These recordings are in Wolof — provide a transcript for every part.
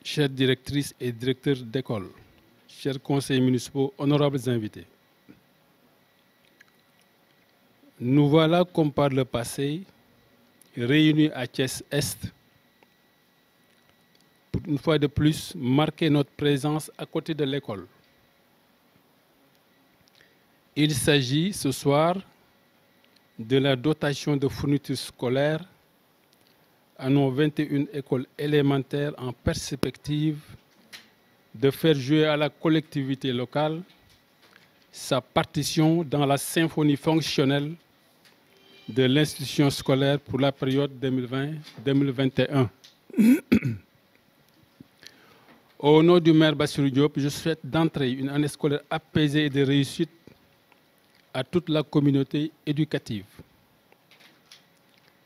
chères directrices et directeurs d'école, chers conseillers municipaux, honorables invités. Nous voilà, comme par le passé, réunis à Thiès-Est pour une fois de plus marquer notre présence à côté de l'école. Il s'agit ce soir de la dotation de fournitures scolaires à nos 21 écoles élémentaires en perspective de faire jouer à la collectivité locale sa partition dans la symphonie fonctionnelle de l'institution scolaire pour la période 2020-2021. Au nom du maire Bassirou Diop, je souhaite d'entrer une année scolaire apaisée et de réussite à toute la communauté éducative.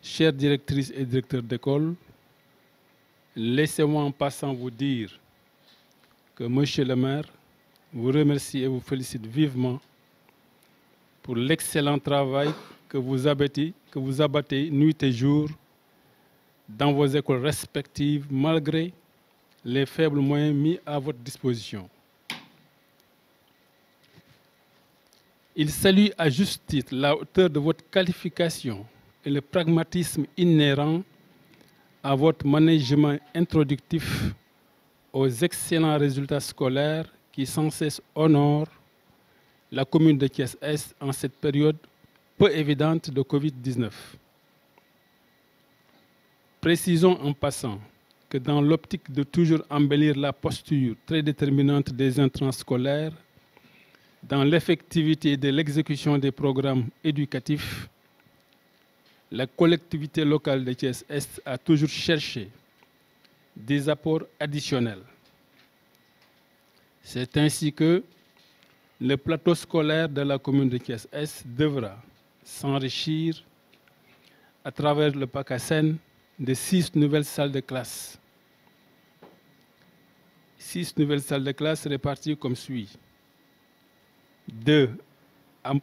Chères directrices et directeurs d'école, laissez-moi en passant vous dire que Monsieur le maire vous remercie et vous félicite vivement pour l'excellent travail que vous abattez nuit et jour dans vos écoles respectives, malgré les faibles moyens mis à votre disposition. Il salue à juste titre la hauteur de votre qualification et le pragmatisme inhérent à votre management introductif aux excellents résultats scolaires qui sans cesse honorent la commune de Thiès-Est en cette période peu évidente de Covid-19. Précisons en passant que dans l'optique de toujours embellir la posture très déterminante des intrants scolaires, dans l'effectivité de l'exécution des programmes éducatifs, la collectivité locale de Thiès-Est a toujours cherché des apports additionnels. C'est ainsi que le plateau scolaire de la commune de Thiès-Est devra s'enrichir à travers le PACASEN de 6 nouvelles salles de classe. 6 nouvelles salles de classe réparties comme suit. 2 à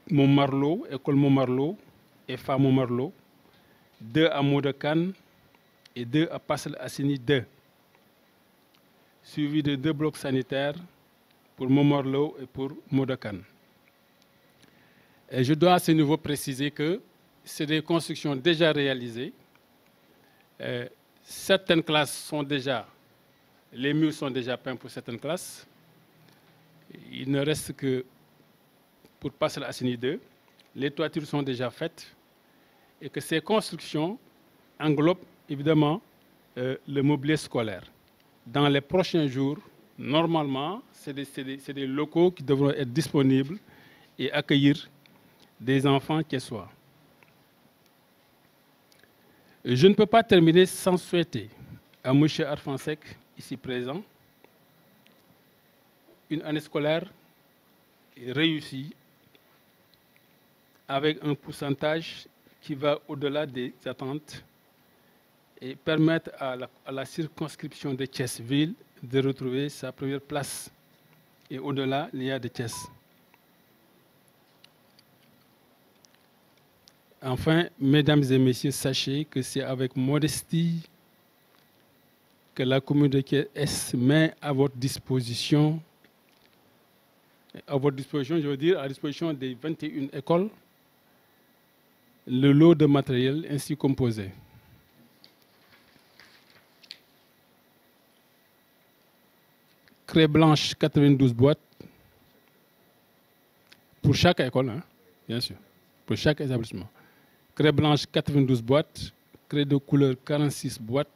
Montmarlot, école Montmarlot et FA Montmarlot. 2 à Modokan et 2 à Parcelles Assainies 2. Suivi de 2 blocs sanitaires pour Montmarlot et pour Modokan. Et je dois à ce niveau préciser que c'est des constructions déjà réalisées. Certaines classes sont déjà, les murs sont déjà peints pour certaines classes. Il ne reste que pour Parcelles Assainies 2, les toitures sont déjà faites et que ces constructions englobent évidemment le mobilier scolaire. Dans les prochains jours, normalement, c'est des locaux qui devront être disponibles et accueillir des enfants qui soient. Je ne peux pas terminer sans souhaiter à M. Arfansek, ici présent, une année scolaire réussie avec un pourcentage qui va au-delà des attentes et permettre à la circonscription de Thiès-Ville de retrouver sa première place et au-delà l'IA de Thiès. Enfin, mesdames et messieurs, sachez que c'est avec modestie que la commune de Thiès met à votre disposition, je veux dire, à la disposition des 21 écoles, le lot de matériel ainsi composé. Craie blanche, 92 boîtes, pour chaque école, hein, bien sûr, pour chaque établissement. Craie blanche, 92 boîtes, craie de couleur, 46 boîtes,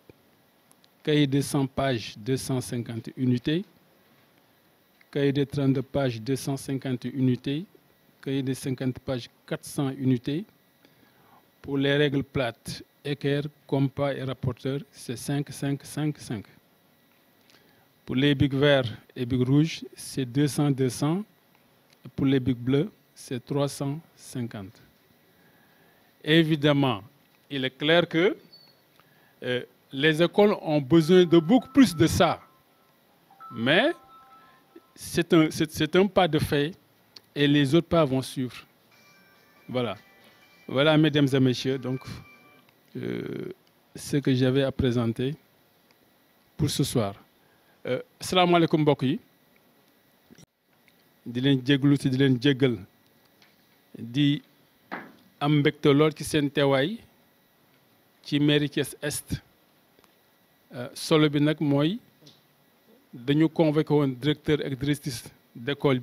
cahier de 100 pages, 250 unités, cahier de 32 pages, 250 unités, cahier de 50 pages, 400 unités. Pour les règles plates, équerre, compas et rapporteur, c'est 5, 5, 5, 5. Pour les bics verts et bics rouges, c'est 200, 200. Et pour les bics bleus, c'est 350. Évidemment, il est clair que les écoles ont besoin de beaucoup plus de ça. Mais c'est un pas de fait et les autres pas vont suivre. Voilà. Voilà, mesdames et messieurs, donc, ce que j'avais à présenter pour ce soir. asalaamaaleykum mbokk yi di leen jéglu si di leen jéggal di am mbégte lool ci seen teewaay ci mairie Thiès Est solo bi nag mooy dañu convoqué woon directeur ak directrice d'école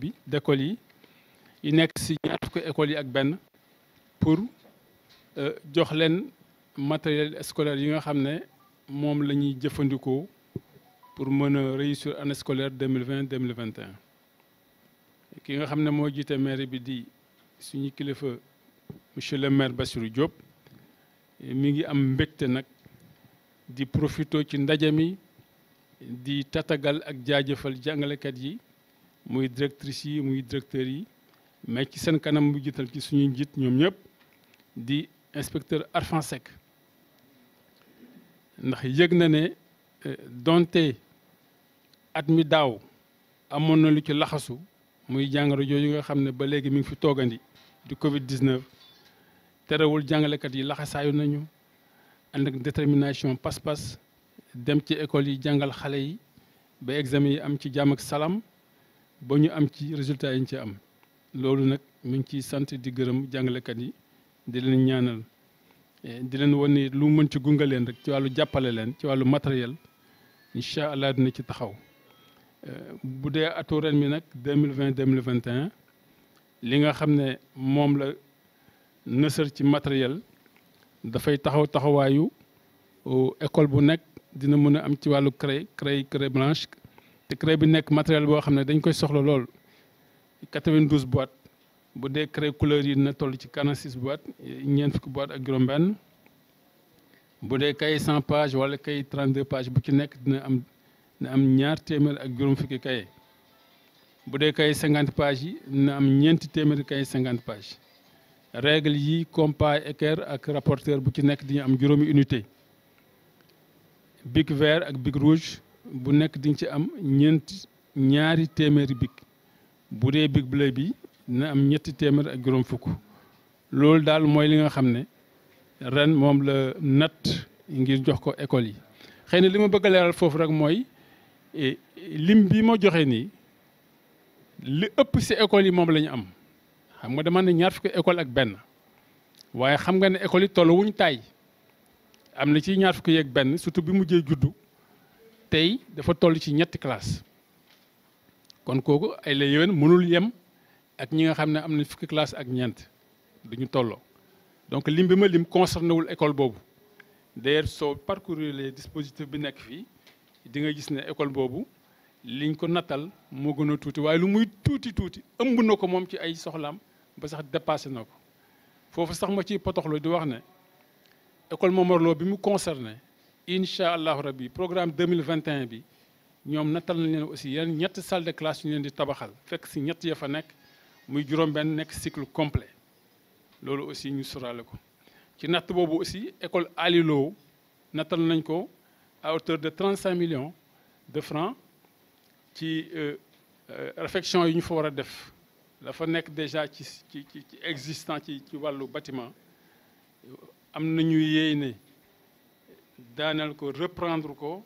yi nekk si ñaar fukki écoles yi ak benn pour jox leen matériel scolaire yi nga xam ne moom la ñuy jëfandikoo pour mën a réussir année scolaire 2020-2021 ki nga xam ne moo jiite maire bi di suñu kilifa monsieur le maire Bassirou Diop mi ngi am mbégte nag di profito ci ndaje mi di tatagal ak jaajëfal jàngalekat yi muy directrices yi muy directeurs yi mais ci seen kanam mu jiital ci suñuy njiit ñoom ñëpp di inspecteur Arfan Seck ndax yëg na ne donte at mi daaw amoon na lu ci laxasu muy jàngoro jooju nga xam ne ba léegi mi ngi fi toogandi di Covid 19 terewul jàngalekat yi laxasaayu nañu ànd ak détermination pas-pas dem ci école yi jàngal xale yi ba examen yi am ci jàmm ak salaam ba ñu am ci résultat yi ñu ci am loolu nag mi ngi ciy sant di gërëm jàngalekat yi di leen ñaanal di leen wan ni lu mën ci gunge leen rek ci wàllu jàppale leen ci wàllu matériel incha allah dina ci taxaw bu dee atu ren mi nag 2020-2021 li nga xam ne moom la nësër ci matériel dafay taxawaayu école bu nekk dina mën a am ci wàllu craie blanche te craie bi nekk matériel boo xam ne dañ koy soxla lool 92 boîtes bu dee craie couleur yi dina toll ci 46 boîtes ñeent fukki boîtes ak juróom-benn bu dee cahier 100 pages wala cahier 32 pages bu ci nekk dina am ñaar téeméer ak juróom fukki cahier bu dee cahier 50 pages yi dina am ñeenti téeméeri cahier 50 pages règle yi compas équerre ak rapporteur bu ci nekk di am juróomi unité bic vert ak bic rouge bu nekk di nga ci am ñaari téeméeri bic bu dee bic bleu bi dina am ñetti téeméer ak juróom fukk loolu daal mooy li nga xam ne ren moom la natt ngir jox ko école yi xëy na li ma bëgg a leeral foofu rek mooy lim bi ma joxe nii li ëpp ci école yi moom la ñu am xam nga dama ne ñaar fukki école ak benn waaye xam nga ne école yi tollu wuñ taay am na ci ñaar fukki yeeg benn surtout bi mujjee juddu tey dafa toll ci ñetti classe kon kooku ay la yéwén mënul yem ak ñi nga xam ne am na fukki classe ak ñeent duñu tolloo donc lim bi ma lim concerné wul école boobu d'ailleurs soo parcourir les dispositifs bi nekk fii di nga gis ne école boobu liñ ko nattal moo gën a tuuti waaye lu muy tuuti ëmb na ko moom ci ay soxlaam ba sax dépassé na ko foofu sax ma ciy potoxlu di wax ne école Momar Lo bi mu concerné incha allahu rabbi programme 2021 bi ñoom nattal nañ leen aussi yeneen ñetti salle de classe ñu leen di tabaxal fekk si ñett ya fa nekk muy juróom-benn nekk cycle complet loolu aussi ñu sóoraale ko ci natt boobu aussi école Ali Lo nattal nañ ko à hauteur de 35 millions de francs ci réfection yi ñu fa war a def dafa nekk déjà ci existant ci wàllu bâtiment am nañu yéey ne daaneel ko reprendre ko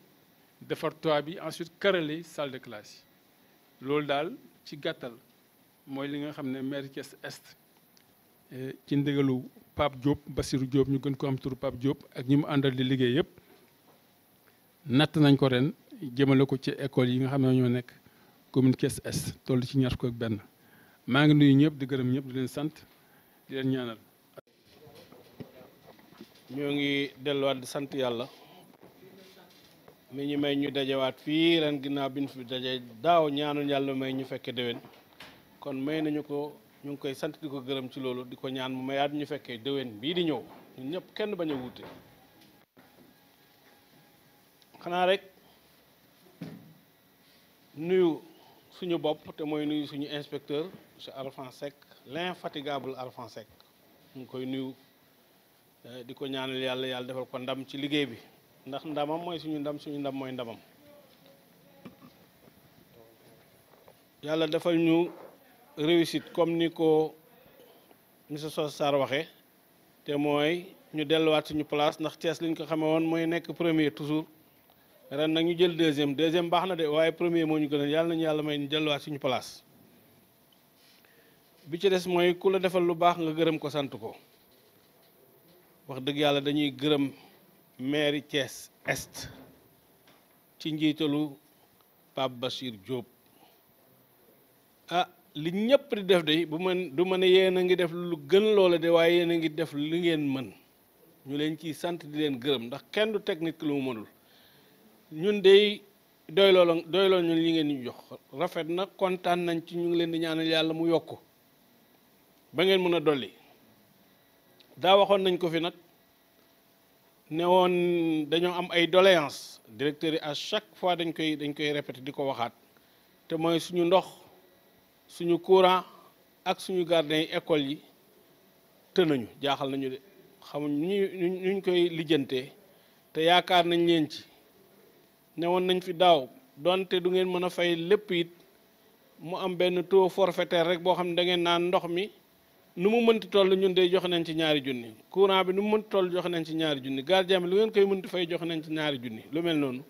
defar toit bi ensuite carreler salle de classe yi loolu daal ci gàttal mooy li nga xam ne maire Thiès Est ci ndigalu Pape Diop Bassirou Diop ñu gën ko am turu Pape Diop ak ñi mu àndal di liggéey yëpp natt nañ ko ren jëmale ko ci école yi nga xam ne ñoo nekk commune Thiès Est toll ci ñaar ko ak benn maa ngi nuyu ñëpp di gërëm ñëpp di leen sant di leen ñaanal. ñoo ngi delluwaat di sant yàlla mi ñu may ñu dajewaat fii ren ginnaaw bi ñu fi daje daaw ñaanul yàlla may ñu fekke déwén kon may nañu ko ñu ngi koy sant di ko gërëm ci loolu di ko ñaan mu mayaat ñu fekkee déwén bii di ñëw ñun ñëpp kenn bañ a wuute xanaa rek nuyu suñu bopp te mooy nuyu suñu inspecteur monsieur Arfan Seck l'infatigable Arfan Seck ñu ngi koy nuyu di ko ñaanal yàlla yàlla defal ko ndam ci liggéey bi ndax ndamam mooy suñu ndam mooy ndamam yàlla defal ñu réussite comme ni ko monsieur Sos Sarr waxee te mooy ñu delluwaat suñu place ndax Thiès li ñu ko xamee woon mooy nekk premier toujours ren nag ñu jël deuxième baax na de waaye premier moo ñu gën a yàlla nañu yàlla may ñu delluwaat suñu place bi ci des mooy ku la defal lu baax nga gërëm ko sant ko wax dëgg yàlla dañuy gërëm maire Thiès Est ci njiitalu Pape Bachir Diop li ñëpp di def de bu man du ma ne yéen a ngi def lu gën loola de waaye yéen a ngi def li ngeen mën ñu leen ciy sant di leen gërëm ndax kenn du teg nit ki lu mu mënul ñun de doyloo ñun li ngeen ñu jox rafet na kontaan nañ ci ñu ngi leen di ñaanal yàlla mu yokk ba ngeen mën a dolli daa waxoon nañ ko fi nag ne woon dañoo am ay doléances directeurs yi à chaque fois dañ koy répété di ko waxaat te mooy suñu ndox suñu courant ak suñu gardien yi école yi të nañu jaaxal nañu de xamuñ ñu koy lijjantee te yaakaar nañ leen ci ne woon nañ fi daaw donte du ngeen mën a fay lépp it mu am benn taux forfaitaire rek boo xam ne da ngeen naan ndox mi nu mu mënti toll ñun de joxe nañ ci ñaari junni courant bi nu mu mënti toll joxe nañ ci ñaari junni gardien bi lu ngeen koy mënti fay joxe nañ ci ñaari junni lu mel noonu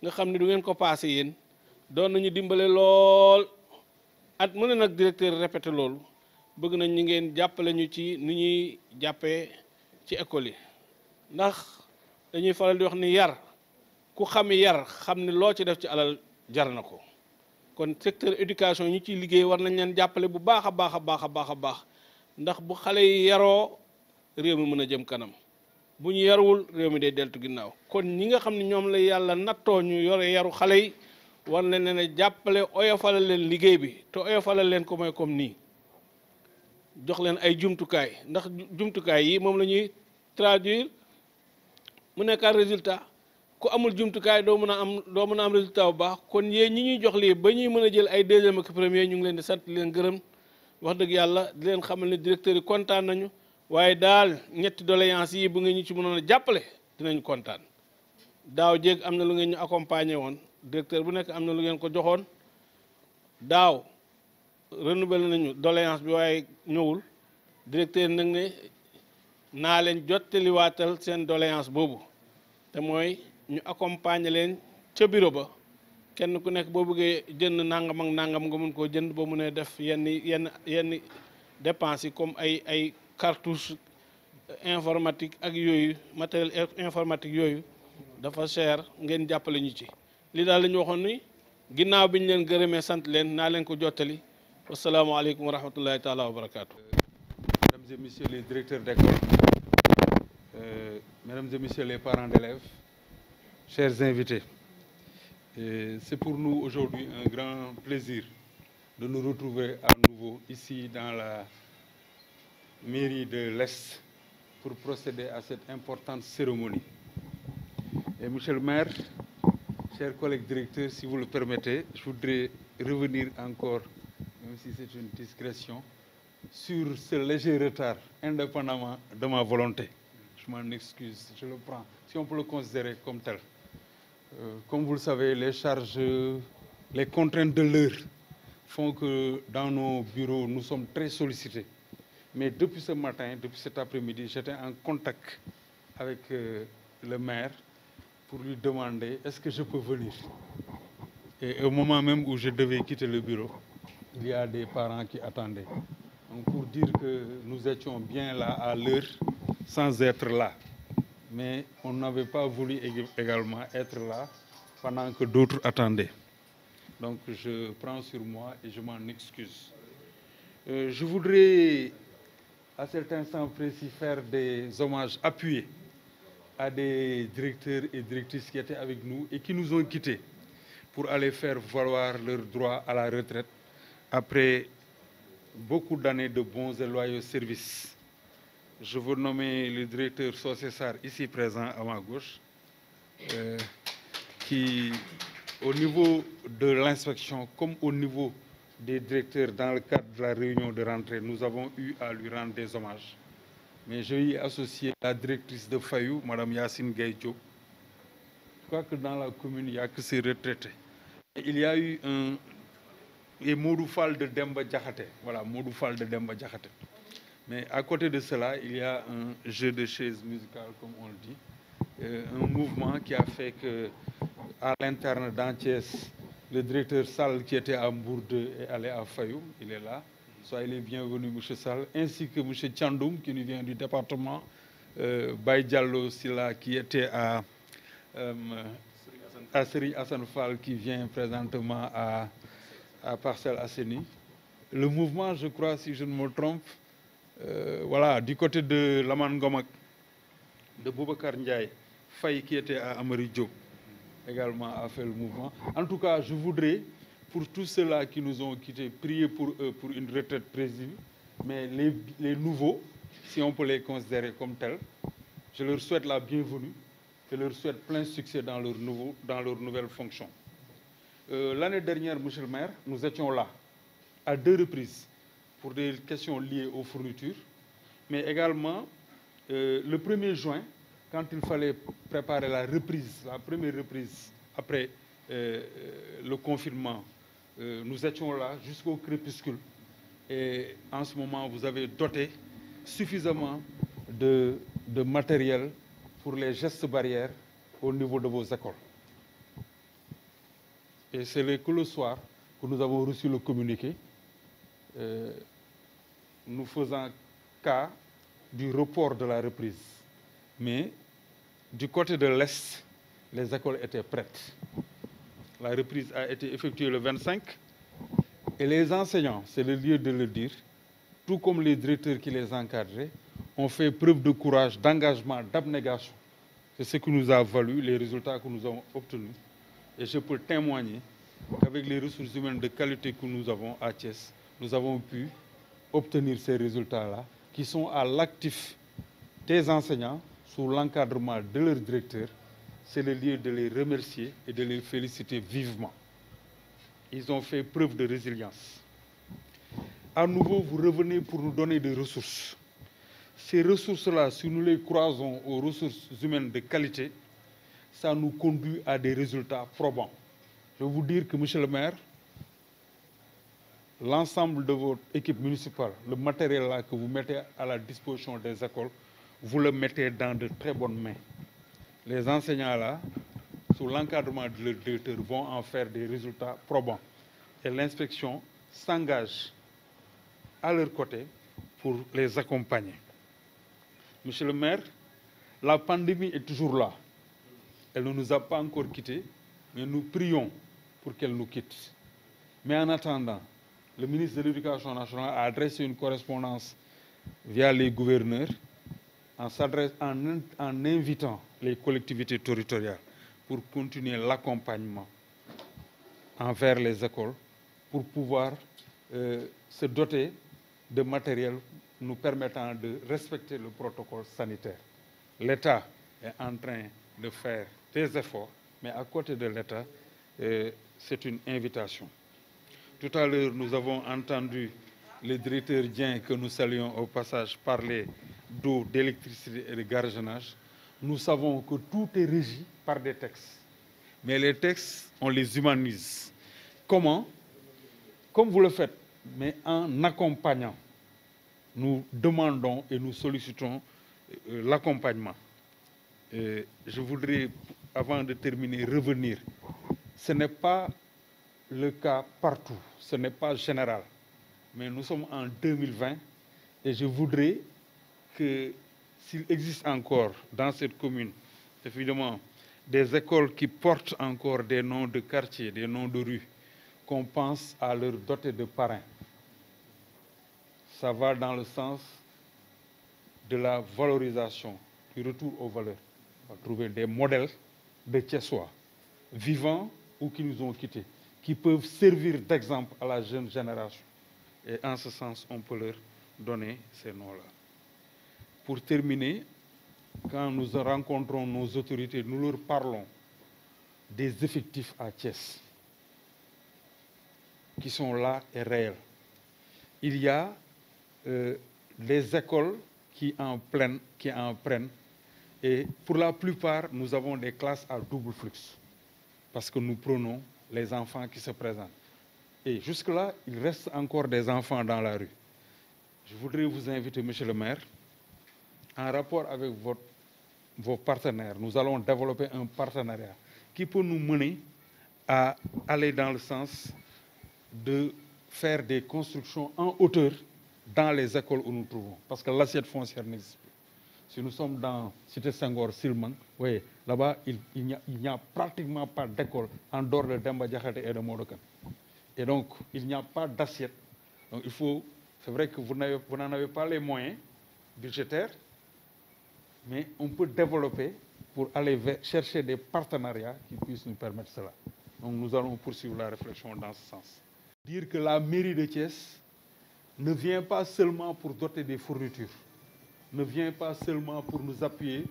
nga xam ne du ngeen ko passé yéen doon nañu dimbale lool at mu ne nag directeur répété loolu bëgg nañ ñi ngeen jàppale ñu ci ni ñuy jàppee ci école yi ndax dañuy faral di wax ni yar ku xam yar xam ne loo ci def ci alal jar na ko kon secteur éducation ñu ciy liggéey war nañ leen jàppale bu baax a baax a baax a baax a baax ndax bu xale yi yaroo réew mi mën a jëm kanam bu ñu yaruwul réew mi day deltu ginnaaw kon ñi nga xam ne ñoom la yàlla nattoo ñu yore yaru xale yi war nañ leen a jàppale oyofalal leen liggéey bi te oyofalal leen ko mooy comme nii jox leen ay jumtukaay ndax jumtukaay yi moom la ñuy traduire mu nekkaat résultat ku amul jumtukaay doo mën a am résultat bu baax kon yéen ñi ñuy jox lii ba ñuy mën a jël ay deuxième ak premier ñu ngi leen di sant leen gërëm wax dëgg yàlla di leen xamal ne directeur yi kontaan nañu waaye daal ñetti doléance yi bu ngeen ñu ci mënoon a jàppale dinañ kontaan daaw jéeg am na lu ngeen ñu accompagner woon directeur bu nekk am na lu ngeen ko joxoon daaw renouvelé nañu doléance bi waaye ñëwul directeur nag ne naa leen jottaliwaatal seen doléance boobu te mooy ñu accompagner leen ca bureau ba kenn ku nekk boo bëggee jënd nangam ak nangam nga mun koo jënd ba mu ne def yenn dépenses yi comme ay cartouche informatique ak yooyu matériel informatique yooyu dafa cher ngeen jàppale ñu ci li daal la ñu waxoon ni ginnaaw bi ñu leen gërëmee sant leen naa leen ko jottali wasalaamaaleykum wa rahmatullahi taala wa barakaatu. Mesdames et messieurs les directeurs d'école, mesdames et messieurs les parents d'élèves, chers invités, c'est pour nous aujourd'hui un grand plaisir de nous retrouver à nouveau ici dans la mairie de l'Est pour procéder à cette importante cérémonie. Et monsieur le maire, chers collègues directeurs, si vous le permettez, je voudrais revenir encore, même si c'est une discrétion, sur ce léger retard, indépendamment de ma volonté. Je m'en excuse, je le prends, si on peut le considérer comme tel. Comme vous le savez, les charges, les contraintes de l'heure font que dans nos bureaux, nous sommes très sollicités. Mais depuis ce matin, depuis cet après-midi, j'étais en contact avec le maire pour lui demander est-ce que je peux venir. Et au moment même où je devais quitter le bureau, il y a des parents qui attendaient. Donc pour dire que nous étions bien là à l'heure sans être là. Mais on n'avait pas voulu également être là pendant que d'autres attendaient. Donc je prends sur moi et je m'en excuse. Je voudrais à cet instant précis faire des hommages appuyés à des directeurs et directrices qui étaient avec nous et qui nous ont quittés pour aller faire valoir leur droit à la retraite après beaucoup d'années de bons et loyaux services. Je veux nommer le directeur Socessar, ici présent à ma gauche, qui, au niveau de l'inspection, comme au niveau des directeurs dans le cadre de la réunion de rentrée, nous avons eu à lui rendre des hommages. Mais je y ai associé la directrice de Fayou, Mme Yassine Gaïdjo. Je crois que dans la commune, il n'y a que ces retraités. Et il y a eu et Moudoufal de Demba Diakhaté. Voilà, Moudoufal de Demba Diakhaté. Mais à côté de cela, il y a un jeu de chaises musicales, comme on le dit. Un mouvement qui a fait que, à l'interne d'Anthiès, le directeur Sall qui était à Mbourde est allé à Fayoum, il est là. Soyez les bienvenus, M. Sall, ainsi que M. Tchandoum qui nous vient du département, Baye Diallo Silla qui était à Seri Hassan Fall qui vient présentement à Parcelles Assainies. Le mouvement, je crois, si je ne me trompe, voilà, du côté de Laman Gomak, de Boubacar Ndiaye, Faye qui était à Amari Diop, également a fait le mouvement. En tout cas, je voudrais, pour tous ceux-là qui nous ont quittés, prier pour eux pour une retraite paisible. Mais les nouveaux, si on peut les considérer comme tels, je leur souhaite la bienvenue. Je leur souhaite plein succès dans leur nouvelle fonction. L'année dernière, monsieur le maire, nous étions là, à 2 reprises, pour des questions liées aux fournitures, mais également le 1er juin, quand il fallait préparer la première reprise après le confinement, nous étions là jusqu'au crépuscule. Et en ce moment, vous avez doté suffisamment de matériel pour les gestes barrières au niveau de vos écoles. Et c'est que le soir que nous avons reçu le communiqué, nous faisant cas du report de la reprise. Mais du côté de l'Est, les écoles étaient prêtes. La reprise a été effectuée le 25 et les enseignants, c'est le lieu de le dire, tout comme les directeurs qui les encadraient, ont fait preuve de courage, d'engagement, d'abnégation. C'est ce qui nous a valu les résultats que nous avons obtenus. Et je peux témoigner qu'avec les ressources humaines de qualité que nous avons à Thiès, nous avons pu obtenir ces résultats-là, qui sont à l'actif des enseignants, sous l'encadrement de leur directeur. C'est le lieu de les remercier et de les féliciter vivement. Ils ont fait preuve de résilience. À nouveau, vous revenez pour nous donner des ressources. Ces ressources-là, si nous les croisons aux ressources humaines de qualité, ça nous conduit à des résultats probants. Je vais vous dire que, monsieur le maire, l'ensemble de votre équipe municipale, le matériel là que vous mettez à la disposition des écoles, vous le mettez dans de très bonnes mains. Les enseignants là, sous l'encadrement de leur directeur, vont en faire des résultats probants. Et l'inspection s'engage à leur côté pour les accompagner. Monsieur le maire, la pandémie est toujours là. Elle ne nous a pas encore quittés, mais nous prions pour qu'elle nous quitte. Mais en attendant, le ministre de l'Éducation nationale a adressé une correspondance via les gouverneurs en invitant les collectivités territoriales pour continuer l'accompagnement envers les écoles pour pouvoir se doter de matériel nous permettant de respecter le protocole sanitaire. L'État est en train de faire des efforts, mais à côté de l'État, c'est une invitation. Tout à l'heure, nous avons entendu le directeur Dien, que nous saluons au passage, parler d'eau, d'électricité et de gardiennage. Nous savons que tout est régi par des textes. Mais les textes, on les humanise. Comment? Comme vous le faites, mais en accompagnant. Nous demandons et nous sollicitons l'accompagnement. Je voudrais, avant de terminer, revenir. Ce n'est pas le cas partout, ce n'est pas général. Mais nous sommes en 2020 et je voudrais que s'il existe encore dans cette commune, évidemment, des écoles qui portent encore des noms de quartiers, des noms de rues, qu'on pense à leur doter de parrains. Ça va dans le sens de la valorisation, du retour aux valeurs. On va trouver des modèles de Thiessois, vivants ou qui nous ont quittés, qui peuvent servir d'exemple à la jeune génération. Et en ce sens, on peut leur donner ces noms-là. Pour terminer, quand nous rencontrons nos autorités, nous leur parlons des effectifs à Thiès, qui sont là et réels. Il y a des écoles qui en prennent, et pour la plupart, nous avons des classes à double flux, parce que nous prenons les enfants qui se présentent. Et jusque-là, il reste encore des enfants dans la rue. Je voudrais vous inviter, monsieur le maire, en rapport avec vos partenaires, nous allons développer un partenariat qui peut nous mener à aller dans le sens de faire des constructions en hauteur dans les écoles où nous trouvons. Parce que l'assiette foncière n'existe plus. Si nous sommes dans Cité Senghor, Silman, vous voyez, là-bas, il n'y a pratiquement pas d'école en dehors de Demba Diakhaté et de Modokan. Et donc, il n'y a pas d'assiette. Donc, c'est vrai que vous n'en avez pas les moyens budgétaires, mais on peut développer pour aller chercher des partenariats qui puissent nous permettre cela. Donc, nous allons poursuivre la réflexion dans ce sens. Dire que la mairie de Thiès ne vient pas seulement pour doter des fournitures, ne vient pas seulement pour nous appuyer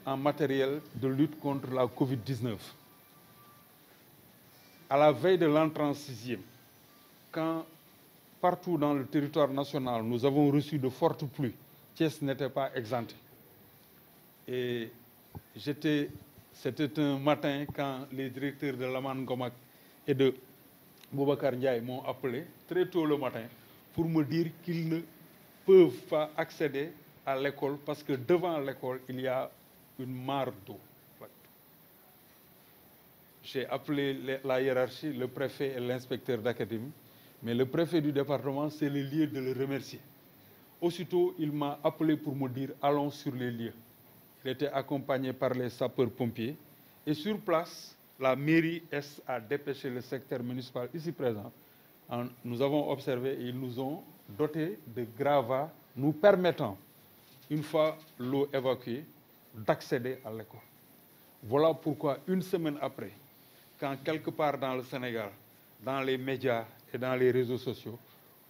en matériel de lutte contre la Covid-19. À la veille de l'entrée en sixième, quand partout dans le territoire national, nous avons reçu de fortes pluies, Thiès n'était pas exempté. Et c'était un matin quand les directeurs de Laman Gomak et de Boubacar Ndiaye m'ont appelé très tôt le matin pour me dire qu'ils ne peuvent pas accéder à l'école parce que devant l'école, il y a une mare d'eau. J'ai appelé la hiérarchie, le préfet et l'inspecteur d'académie, mais le préfet du département, c'est le lieu de le remercier. Aussitôt, il m'a appelé pour me dire « allons sur les lieux ». Il était accompagné par les sapeurs-pompiers et sur place, la mairie Est a dépêché le secteur municipal ici présent. Nous avons observé et ils nous ont doté de gravats nous permettant, une fois l'eau évacuée, d'accéder à l'école. Voilà pourquoi, une semaine après, quand quelque part dans le Sénégal, dans les médias et dans les réseaux sociaux,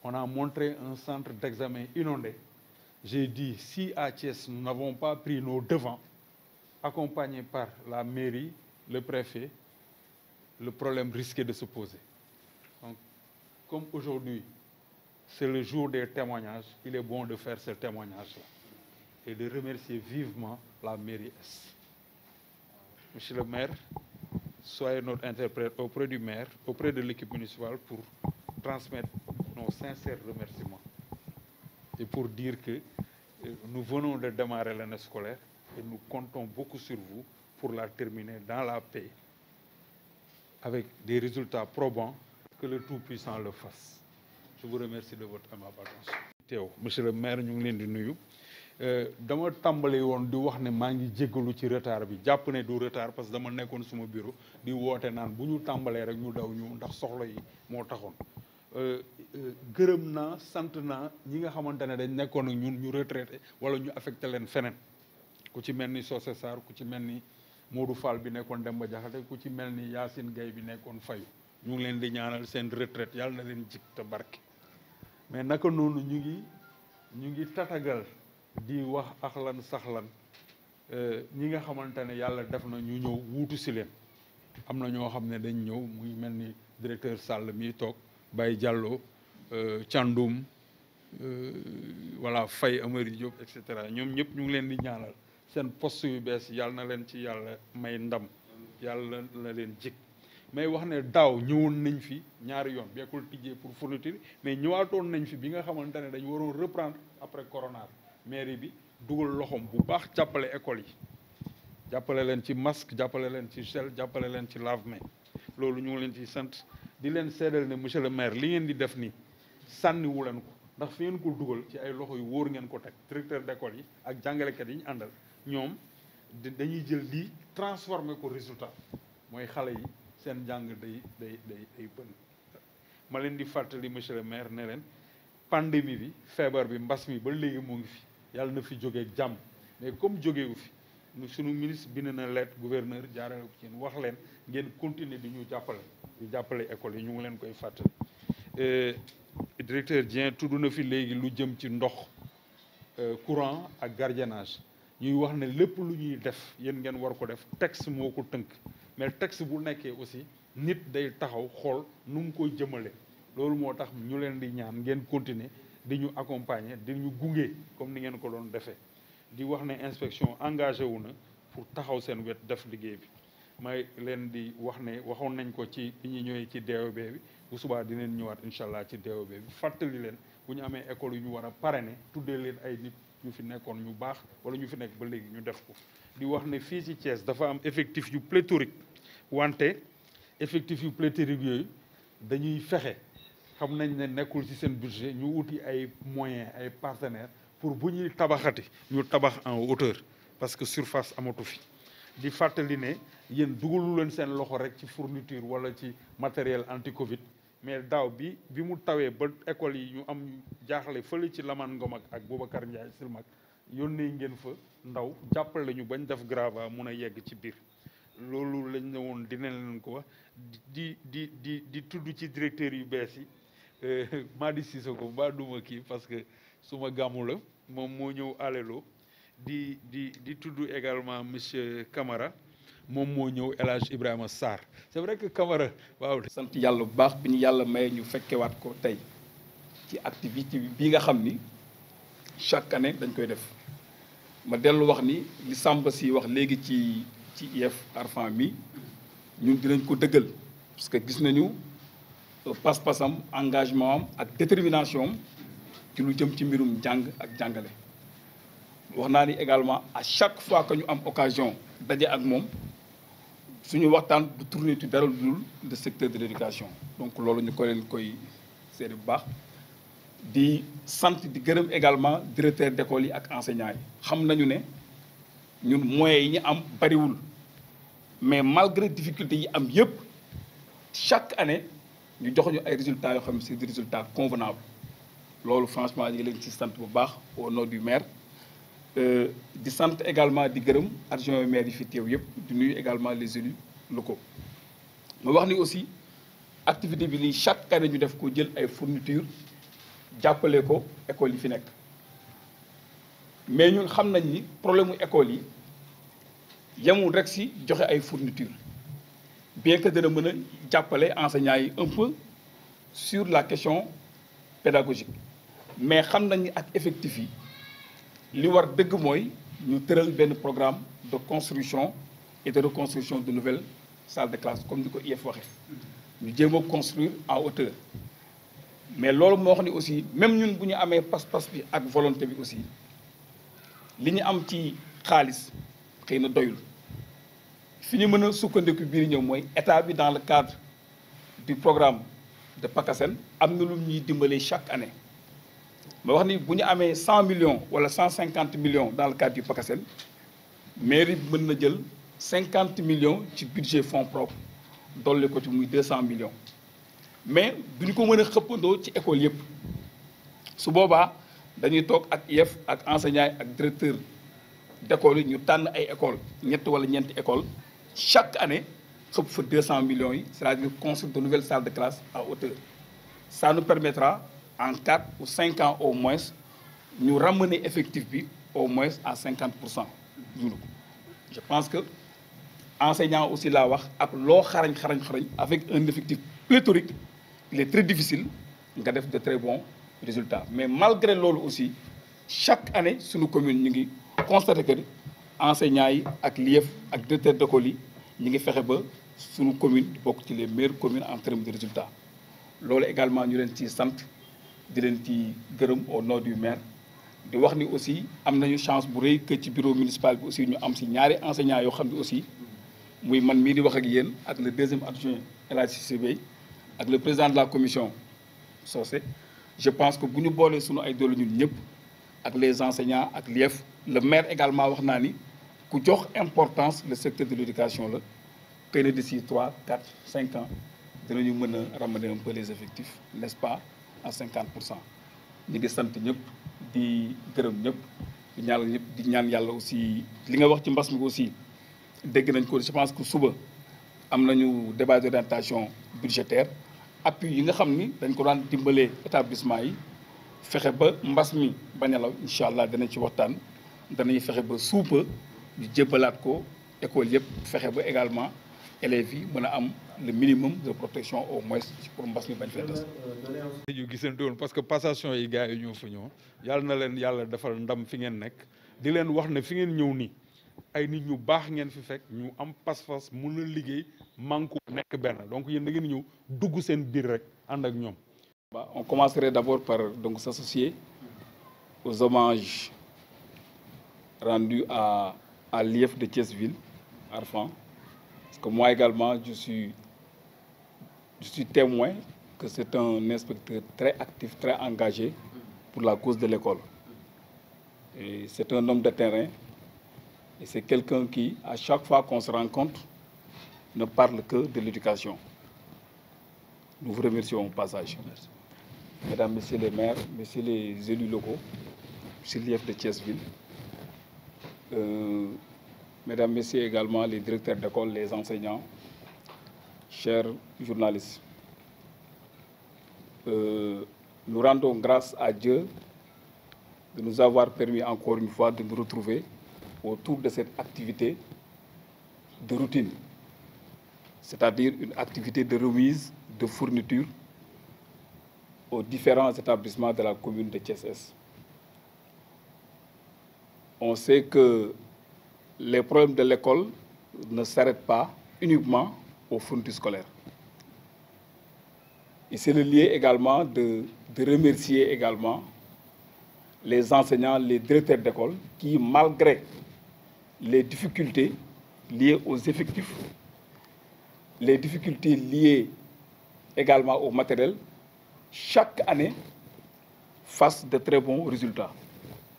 on a montré un centre d'examen inondé, j'ai dit, si à Thiès, nous n'avons pas pris nos devants, accompagnés par la mairie, le préfet, le problème risquait de se poser. Donc, comme aujourd'hui, c'est le jour des témoignages, il est bon de faire ce témoignage-là et de remercier vivement la mairie Est. Monsieur le maire, soyez notre interprète auprès du maire, auprès de l'équipe municipale pour transmettre nos sincères remerciements et pour dire que nous venons de démarrer l'année scolaire et nous comptons beaucoup sur vous pour la terminer dans la paix avec des résultats probants, que le Tout-Puissant le fasse. Je vous remercie de votre aimable attention. Monsieur le maire, ñu ngi leen di nuyu. Dama tàmbale woon di wax ne maa ngi jéggalu ci retard bi jàpp ne du retard parce que dama nekkoon suma bureau di woote naan bu ñu tàmbalee rek ñu daw ñu ndax soxla yi moo taxoon. Gërëm naa sant naa ñi nga xamante ne dañ nekkoon ak ñun ñu retraité wala ñu affecté leen feneen ku ci mel ni Socé Sarr ku ci mel ni Modou Fall bi nekkoon Demba Diakhaté ku ci mel ni Yacine Gaye bi nekkoon Fayu ñu ngi leen di ñaanal seen retraite yàlla na leen jik te barke mais naka noonu ñu ngi tatagal di wax axlan saxlan ñi nga xamante ne yàlla def na ñu ñëw wuutu si leen am na ñoo xam ne dañ ñëw muy mel ni directeur Sall mi toog Baye Diallo Thiandoum voilà Faye Amary Diop et cetera ñoom ñëpp ñu ngi leen di ñaanal seen poste yu bees yàlla na leen ci yàlla may ndam yàlla na leen jik mais wax ne daaw ñëwoon nañ fi ñaari yoon beekul tijjee pour fourniture mais ñëwaatoon nañ fi bi nga xamante ne dañu waroon reprendre après corona mairie bi dugal loxoom bu baax jàppale école yi jàppale leen ci masque jàppale leen ci gel jàppale leen ci lave-mains loolu ñu ngi leen ci sant di leen seedal ne monsieur le maire li ngeen di def nii sànniwu leen ko ndax fi ngeen ko dugal ci ay loxo yu wóor ngeen ko teg directeur d'école yi ak jàngalekat yi ñu àndal ñoom dañuy jël lii transformer ko résultat mooy xale yi seen jàng day bën ma leen di fàttali monsieur le maire ne leen pandémie bi feebar bi mbas mi ba léegi mu ngi fi yàlla na fi jógee jàmm mais comme jógewu fi sunu ministre bind na lettre gouverneur jaarale ko ci wax leen ngeen continuer di ñu jàppale école yi ñu ngi leen koy fàttali. Directeur Dieng tudd na fi léegi lu jëm ci ndox courant ak gardiennage ñuy wax ne lépp lu ñuy def yéen ngeen war ko def texte moo ko tënk mais texte bu nekkee aussi nit day taxaw xool nu mu koy jëmale loolu moo tax ñu leen di ñaan ngeen continuer di ñu accompagner di ñu gunge comme ni ngeen ko doon defee di wax ne inspection engagé wu na pour taxaw seen wet def liggéey bi may leen di wax ne waxoon nañ ko ci bi ñuy ñëwee ci DOB bi bu subaa dinañ ñëwaat incha allah ci DOB bi fàttali leen bu ñu amee école yu ñu war a parrainer tuddee leen ay nit ñu fi nekkoon ñu baax wala ñu fi nekk ba léegi ñu def ko di wax ne fii ci Thiès dafa am effectif yu pléthorique wante effectif yu pléthorique yooyu dañuy fexe xam nañ ne nekkul ci seen budget ñu wuti ay moyens ay partenaires pour bu ñuy tabaxati ñu tabax en hauteur parce que surface amatu fi di fàttali ne yéen dugalu leen seen loxo rek ci fourniture wala ci matériel anti Covid mais daaw bi mu tawee ba école yi ñu am jaaxle fële ci Lamane Ngom ak Boubacar Ndiaye Silmak yónnee ngeen fa ndaw jàppale ñu bañ def grava mun a yegg ci biir loolu lañ ne woon dinañ leen ko wax di tudd ci directeur yu bees yi Madi Sissoko ba duma kii parce que suma gàmmu la moom moo ñëw alelo di tudd également monsieur Camara moom moo ñëw El Hadj Ibrahima Sarr c'est vrai que Camara waaw. sant yàlla bu baax bi ñu yàlla maye ñu fekkewaat ko tey ci activité bi nga xam ni chaque année dañ koy def ma dellu wax ni li Samba si wax léegi ci IEF Arfan mi ñun dinañ ko dëggal parce que gis nañu pas-pasam engagement am ak détermination am ci lu jëm ci mbirum jàng ak jàngale. wax naa ni également à chaque fois que ñu am occasion daje ak moom suñu waxtaan du tourner ci dara lu dul le secteur de l'éducation donc loolu ñu ko leen koy seede bu baax di sant di gërëm également directeur d'école yi ak enseignants yi xam nañu ne ñun moyens yi ñu am bariwul mais malgré difficultés yi am yëpp chaque année ñu jox ñu ay résultats yoo xam ne c'est des résultats convenables loolu franchement ñu ngi leen ci sant bu baax au nom du maire di sant également di gërëm adjoint maire yi fi teew yëpp di nuyu également les élus locaux ma wax ni aussi activité bi nii chaque année ñu def ko jël ay fournitures jàppale ko école yi fi nekk mais ñun xam nañ ni problème mu école yi yemul rek si joxe ay fournitures bien que dana mën a jàppale enseignants yi un peu sur la question pédagogique mais xam nañ ni ak effectif yi li war dëgg mooy ñu tëral benn programme de construction et de reconstruction de nouvelles salles de classe comme ni ko IEF waxee ñu jéem a construire en hauteur mais loolu moo wax ni aussi même ñun bu ñu amee pas-pas bi ak volonté bi aussi li ñu am ci xaalis xëy na doyul fi ñu mën a sukkandiku biir ñëw mooy état bi dans le cadre du programme de PACASEN am na lu ñuy dimbalee chaque année ma wax ni bu ñu amee 100 millions wala 150 millions dans le cadre du PACASEN mairie bi mën na jël 50 millions ci budget fonds propres dolli ko ci muy 200 millions mais du ñu ko mën a xëppandoo ci école yëpp su boobaa dañuy toog ak IEF ak enseignants yi ak directeur d'école yi ñu tànn ay école ñett wala ñeenti école chaque année xëpp fa 200 millions yi c'est-à-dire construire de nouvelles salles de classe à hauteur ça nous permettra en 4 ou 5 ans au moins ñu ramener effectif bi au moins à 50%. Je pense que enseignant aussi laa wax ak loo xarañ avec un effectif pléthorique il est très difficile nga def de très bons résultats mais malgré loolu aussi chaque année suñu commune ñu ngi constaté que enseignants yi ak l'IEF ak directeur d'école yi ñu ngi fexe ba suñu commune bokk ci les meilleures communes en termes de résultats loolu également ñu leen ci sant di leen ci gërëm au nom du maire di wax ni aussi am nañu chance bu rëy que ci bureau municipal bi aussi ñu am si ñaari enseignants yoo xam ne aussi muy man mii di wax ak yéen ak le deuxième adjoint El Hadj Cissé Bey ak le président de la commission Socé je pense que bu ñu boolee suñu ay doole ñun ñëpp ak les enseignants ak l'IEF le maire également wax naa ni ku jox importance le secteur de l'éducation la xëy na d'ici 3 4 5 ans dinañu mën a ramener un peu les effectifs n'est-ce pas à 50%. ñu ngi sant ñëpp di gërëm ñëpp di ñaanal ñëpp di ñaan yàlla aussi li nga wax ci mbas mi aussi dégg nañ ko je pense que suba am nañu débat d'orientation budgétaire appui yi nga xam ni dañ ko daan dimbalee établissement yi fexe ba mbas mi bañ a law incha allah danañ ci waxtaan danañ fexe ba suupa ñu jébbalaat ko école yëpp fexe ba également élèves yi mën a am le minimum de protection au moins pour mbas mi bañ fee des. ñu gisante woon parce que passation yi gars yi ñoo fa ñëw yàlla na leen yàlla defal ndam fi ngeen nekk di leen wax ne fi ngeen ñëw nii ay nit ñu baax ngeen fi fekk ñu am pas-pas mun a liggéey manku nekk benn donc yéen da ngeen ñëw dugg seen biir rek ànd ak ñoom. On commencerait d'abord par donc s'associer aux hommages rendu à l'IEF de Thiès-Ville, Arfan. Parce que moi également, je suis témoin que c'est un inspecteur très actif, très engagé pour la cause de l'école. Et c'est un homme de terrain et c'est quelqu'un qui, à chaque fois qu'on se rencontre, ne parle que de l'éducation. Nous vous remercions au passage. Merci. Mesdames, Messieurs les maires, Messieurs les élus locaux, Monsieur l'IEF de Thiès-Ville, Mesdames, Messieurs également les directeurs d'école, les enseignants, chers journalistes, nous rendons grâce à Dieu de nous avoir permis encore une fois de nous retrouver autour de cette activité de routine, c'est-à-dire une activité de remise de fournitures aux différents établissements de la commune de Thiès-Est. On sait que les problèmes de l'école ne s'arrêtent pas uniquement aux fournitures scolaires. Et c'est le lieu également de remercier également les enseignants, les directeurs d'école qui, malgré les difficultés liées aux effectifs, les difficultés liées également au matériel, chaque année fassent de très bons résultats,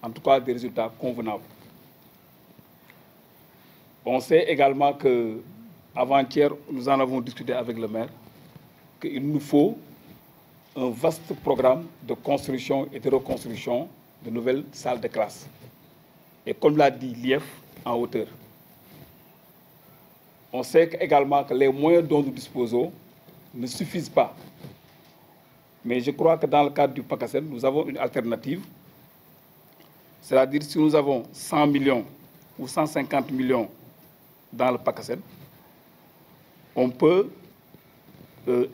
en tout cas des résultats convenables. On sait également qu'avant-hier, nous en avons discuté avec le maire, qu'il nous faut un vaste programme de construction et de reconstruction de nouvelles salles de classe. Et comme l'a dit l'IEF, en hauteur. On sait également que les moyens dont nous disposons ne suffisent pas. Mais je crois que dans le cadre du PACASEN, nous avons une alternative. C'est-à-dire si nous avons 100 millions ou 150 millions dans le PACASEN, on peut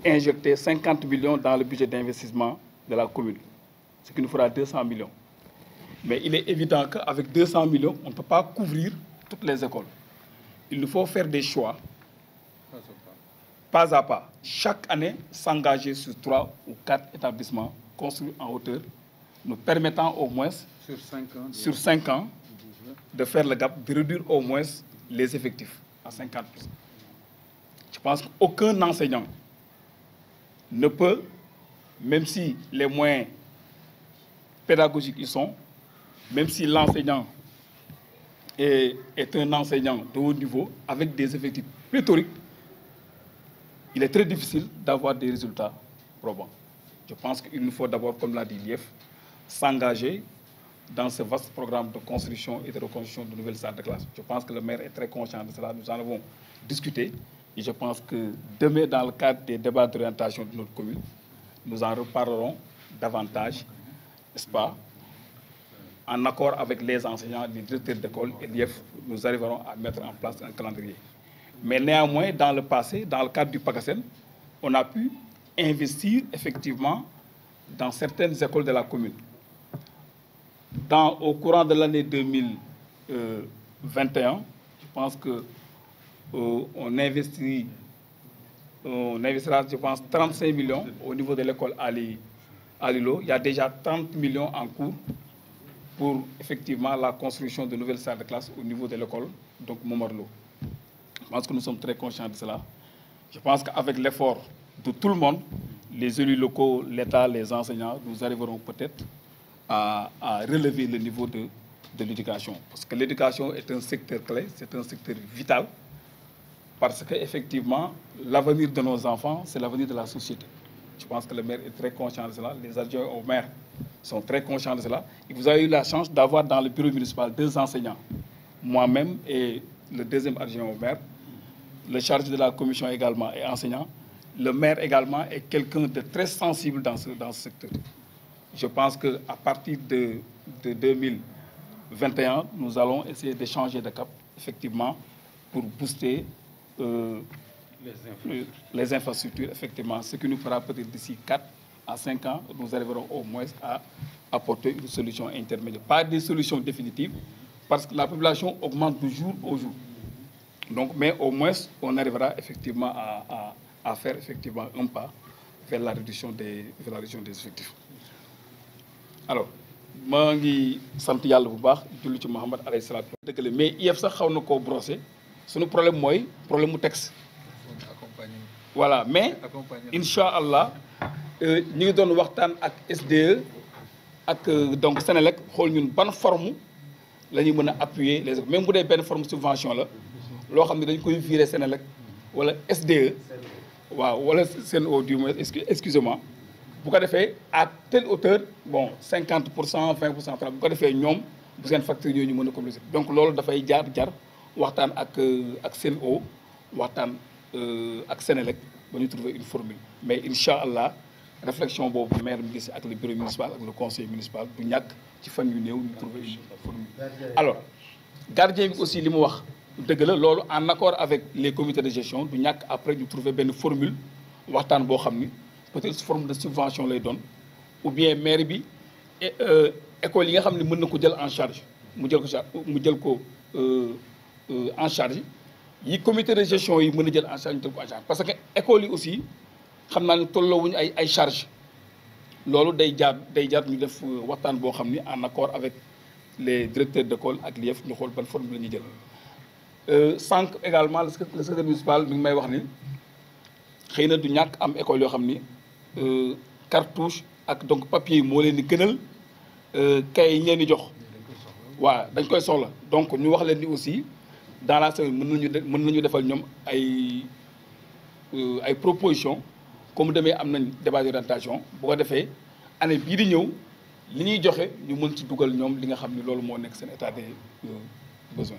injecter 50 millions dans le budget d'investissement de la commune, ce qui nous fera 200 millions. Mais il est évident qu'avec 200 millions, on ne peut pas couvrir toutes les écoles. Il nous faut faire des choix, pas à pas. Chaque année, s'engager sur 3 ou 4 établissements construits en hauteur, nous permettant au moins, sur 5 ans, de faire le gap, de réduire au moins les effectifs à 50%. Je pense qu'aucun enseignant ne peut, même si les moyens pédagogiques y sont, même si l'enseignant est un enseignant de haut niveau, avec des effectifs pléthoriques, il est très difficile d'avoir des résultats probants. Je pense qu'il nous faut d'abord, comme l'a dit l'IEF, s'engager dans ce vaste programme de construction et de reconstruction de nouvelles salles de classe. Je pense que le maire est très conscient de cela. Nous en avons discuté. Et je pense que demain, dans le cadre des débats d'orientation de notre commune, nous en reparlerons davantage, n'est-ce pas? En accord avec les enseignants, les directeurs d'école et l'IEF, nous arriverons à mettre en place un calendrier. Mais néanmoins, dans le passé, dans le cadre du PACASEN, on a pu investir effectivement dans certaines écoles de la commune. Au courant de l'année 2021, je pense qu'on investira, je pense, 35 millions au niveau de l'école à Lilo. Il y a déjà 30 millions en cours pour effectivement la construction de nouvelles salles de classe au niveau de l'école, donc Momarlo. Je pense que nous sommes très conscients de cela. Je pense qu'avec l'effort de tout le monde, les élus locaux, l'État, les enseignants, nous arriverons peut-être à relever le niveau de l'éducation. Parce que l'éducation est un secteur clé, c'est un secteur vital, parce qu'effectivement, l'avenir de nos enfants, c'est l'avenir de la société. Je pense que le maire est très conscient de cela, les adjoints au maire sont très conscients de cela. Et vous avez eu la chance d'avoir dans le bureau municipal 2 enseignants, moi-même et le deuxième adjoint au maire. Le chargé de la commission également est enseignant. Le maire également est quelqu'un de très sensible dans ce secteur. Je pense qu'à partir de 2021, nous allons essayer de changer de cap, effectivement, pour booster les infrastructures, effectivement, ce qui nous fera peut-être d'ici 4 à 5 ans, nous arriverons au moins à apporter une solution intermédiaire. Pas des solutions définitives, parce que la population augmente de jour au jour. Donc, mais au moins, on arrivera effectivement à faire effectivement un pas vers la réduction des effectifs. Alors, maa ngi sant yàlla bu baax julli ci Muhammad alayhi salaatu dëgg la mais IEF sax xaw na koo brosser suñu problème mooy problème mu texte voilà mais incha allah ñu ngi doon waxtaan ak SDE ak donc Sénélec xool ñun ban forme la ñuy mën a appuyer les même bu dee benn forme subvention la loo xam ne dañ koy virer Sénélec wala SDE waaw wala Sen'Eau du moins excusez-moi bu ko defee à telle hauteur bon 50% 20% 30 bu ko defee ñoom bu seen facture yooyu ñu mën a communiquer donc loolu dafay jar waxtaan ak Sen'Eau waxtaan ak Sénélec ba ñu trouver une formule mais incha allah réflexion boobu maire bi gis ak le bureau municipal ak le conseil municipal du ñàkk ci fan yu néew ñu trouver une formule. Alors gardien bi aussi li mu wax dëgg la loolu en accord avec les comités de gestion du ñàkk après ñu trouver benn formule waxtaan boo xam ni peut-être sous forme de subvention lay doon ou bien maire bi école yi nga xam ne mën na ko jël en charge mu jël ko en charge yi comité de gestion yi mën a jël en charge ñu jël ko en charge parce que école yi aussi xam naa ne tolloowuñu ay charge loolu day jaar ñu def waxtaan boo xam ni en accord avec les directeurs d'école ak l'IEF ñu xool ban forme la ñuy jël sànq également le secrétaire municipal mi ngi may wax ni xëy na du ñàkk am école yoo xam ni cartouche ak donc papier yi moo leen di gënal kay yi ngeen di jox waaw dañ koy soxla donc ñu wax leen ni aussi dans la semaine mën nañu defal ñoom ay propositions comme demee am nañ débat d'orientation bu ko defee année bii di ñëw li ñuy joxe ñu mën ci dugal ñoom li nga xam ni loolu moo nekk seen état des besoins